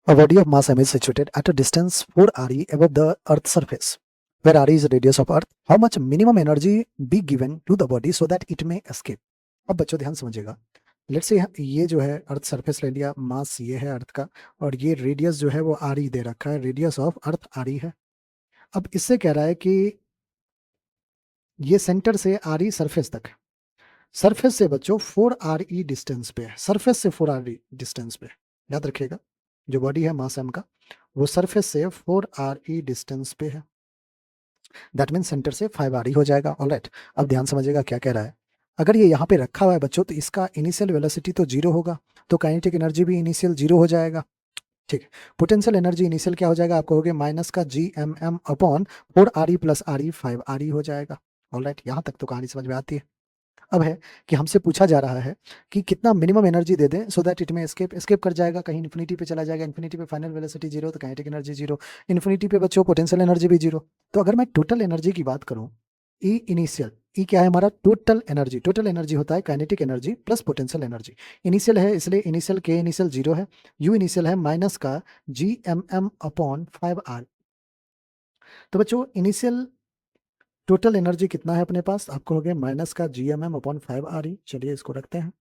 A body of mass m is situated at a distance 4 re above the Earth's surface, where re is the radius of Earth. How much minimum energy be given to the body so that it may escape? अब बच्चों ध्यान समझिएगा। Let's say ये जो है earth surface ले लिया, मास ये है अर्थ का, और ये रेडियस जो है वो आर ई दे रखा है, रेडियस ऑफ अर्थ आर ई है। अब इससे कह रहा है कि ये सेंटर से आर ई सरफेस तक है। सरफेस से बच्चों 4 आर ई डिस्टेंस पे है, सरफेस से 4 आर ई डिस्टेंस पे। याद रखिएगा, जो बॉडी है मास एम का, वो सरफेस से 4 आर ई डिस्टेंस पे है। दैट मीन सेंटर से 5 आर ई हो जाएगा। ऑलराइट, अब ध्यान समझिएगा क्या कह रहा है। अगर ये यहाँ पे रखा हुआ है बच्चों, तो इसका इनिशियल वेलोसिटी तो जीरो होगा, तो काइनेटिक एनर्जी भी इनिशियल जीरो हो जाएगा। ठीक है, पोटेंशियल एनर्जी इनिशियल क्या हो जाएगा, आप कहोगे माइनस का G M M upon 4 R E plus R E 5 R E हो जाएगा। ऑलराइट, यहाँ तक तो कहानी समझ में आती है। अब है कि हमसे पूछा जा रहा है कि कितना मिनिमम एनर्जी दे दें सो दैट इट में एस्केप कर जाएगा, कहीं इन्फिनिटी पे चला जाएगा। इन्फिनिटी पे फाइनल वेलोसिटी जीरो, तो काइनेटिक एनर्जी जीरो। इन्फिनिटी पे बच्चों पोटेंशियल एनर्जी भी जीरो। तो अगर मैं टोटल एनर्जी की बात करूं, ई इनिशियल, ई क्या है हमारा, टोटल एनर्जी। टोटल एनर्जी होता है kinetic energy plus potential energy. Initial है इसलिए इनिशियल के इनिशियल जीरो है, यू इनिशियल है माइनस का G M M upon 5 R. तो बच्चों इनिशियल टोटल एनर्जी कितना है अपने पास, आपको हो गया माइनस का G M M upon 5 R E. चलिए इसको रखते हैं।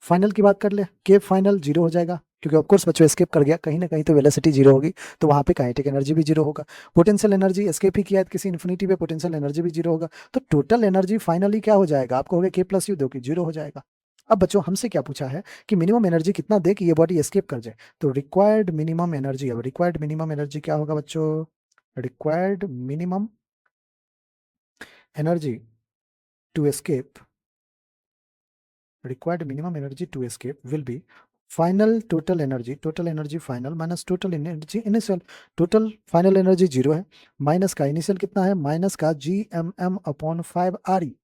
फाइनल की बात कर ले, के फाइनल जीरो हो जाएगा, क्योंकि ऑफकोर्स बच्चों एस्केप कर गया, कहीं ना कहीं तो वेलोसिटी जीरो होगी, तो वहां पे काइनेटिक एनर्जी भी जीरो होगा। पोटेंशियल एनर्जी एस्केप ही किया है किसी इन्फिनिटी पे, पोटेंशियल एनर्जी भी जीरो होगा। तो टोटल एनर्जी फाइनली क्या हो जाएगा, आपको हो गया के प्लस यू, दो की जीरो हो जाएगा। अब बच्चों हमसे क्या पूछा है कि मिनिमम एनर्जी कितना दे कि ये बॉडी एस्केप कर जाए, तो रिक्वायर्ड मिनिमम एनर्जी। अब रिक्वायर्ड मिनिमम एनर्जी क्या होगा बच्चों, required minimum energy to escape, required minimum energy to escape will be final total energy final minus total energy initial। total final energy zero है, minus का initial कितना है, minus का G M M upon 5 R E.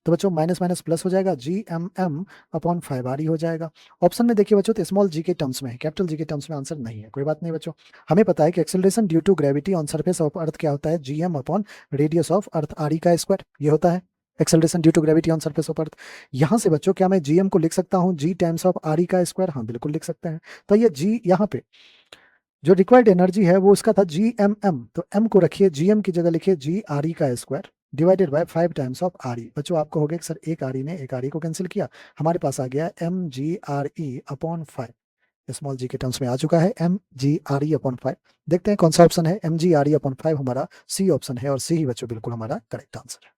तो बच्चों minus minus plus हो जाएगा, G M M upon 5 R E हो जाएगा। ऑप्शन में देखिए बच्चों, तो स्मॉल जी के टर्म्स में है, कैपिटल जी के टर्म्स में आंसर नहीं है, कोई बात नहीं बच्चों। हमें पता है कि acceleration due to gravity on surface of earth क्या होता है, G M upon radius of earth R E का स्क्वायर, ये होता है acceleration due to gravity on surface of earth. यहां से बच्चों क्या मैं जीएम को लिख सकता हूं जी टाइम्स ऑफ आर ई का स्क्वायर, हाँ बिल्कुल लिख सकते हैं। तो ये जी यहाँ पे जो रिक्वायर्ड एनर्जी है वो उसका था जी एम एम, तो एम को रखिए जीएम की जगह लिखिए जी आर ई का square divided by 5 times of R E. बच्चों आपको हो गया सर एक आर ई ने एक आर ई को कैंसिल किया, हमारे पास आ गया m g r e upon 5। Small g के टर्म्स में आ चुका है m g r e upon 5। देखते हैं कौन सा ऑप्शन है, m g r e upon 5 हमारा सी ऑप्शन है, और सी ही बच्चों बिल्कुल हमारा करेक्ट आंसर है।